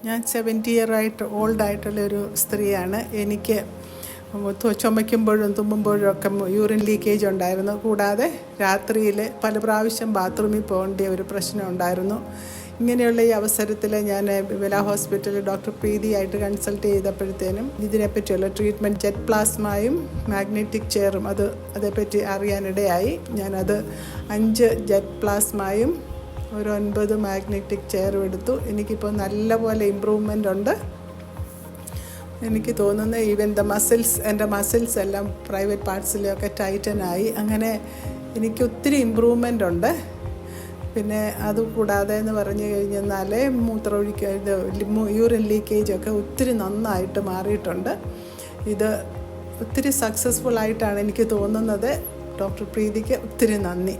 ഞാൻ 70 ഇയറായിട്ട് ഓൾഡായിട്ടുള്ളൊരു സ്ത്രീയാണ്. എനിക്ക് ചുമയ്ക്കുമ്പോഴും തുമ്മുമ്പോഴും ഒക്കെ യൂറിൻ ലീക്കേജ് ഉണ്ടായിരുന്നു. കൂടാതെ രാത്രിയിൽ പല പ്രാവശ്യം ബാത്റൂമിൽ പോകേണ്ട ഒരു പ്രശ്നം ഉണ്ടായിരുന്നു. ഇങ്ങനെയുള്ള ഈ അവസരത്തിൽ ഞാൻ വില ഹോസ്പിറ്റലിൽ ഡോക്ടർ പ്രീതിയായിട്ട് കൺസൾട്ട് ചെയ്തപ്പോഴത്തേനും ഇതിനെപ്പറ്റിയുള്ള ട്രീറ്റ്മെൻറ്റ് ജെറ്റ് പ്ലാസ്മയും മാഗ്നറ്റിക് ചെയറും അതേപ്പറ്റി അറിയാനിടയായി. ഞാനത് 5 ജെറ്റ് പ്ലാസ്മയും ഒരു 9 മാഗ്നറ്റിക് ചെയറും എടുത്തു. എനിക്കിപ്പോൾ നല്ലപോലെ ഇമ്പ്രൂവ്മെൻ്റ് ഉണ്ട്. എനിക്ക് തോന്നുന്നു ഈവൻ എൻ്റെ മസിൽസ് എല്ലാം പ്രൈവറ്റ് പാർട്സിലൊക്കെ ടൈറ്റനായി. അങ്ങനെ എനിക്ക് ഒത്തിരി ഇമ്പ്രൂവ്മെൻ്റ് ഉണ്ട്. പിന്നെ അതുകൂടാതെ എന്ന് പറഞ്ഞു കഴിഞ്ഞാൽ യൂറിൻ ലീക്കേജൊക്കെ ഒത്തിരി നന്നായിട്ട് മാറിയിട്ടുണ്ട്. ഇത് ഒത്തിരി സക്സസ്ഫുള്ളായിട്ടാണ് എനിക്ക് തോന്നുന്നത്. ഡോക്ടർ പ്രീതിക്ക് ഒത്തിരി നന്ദി.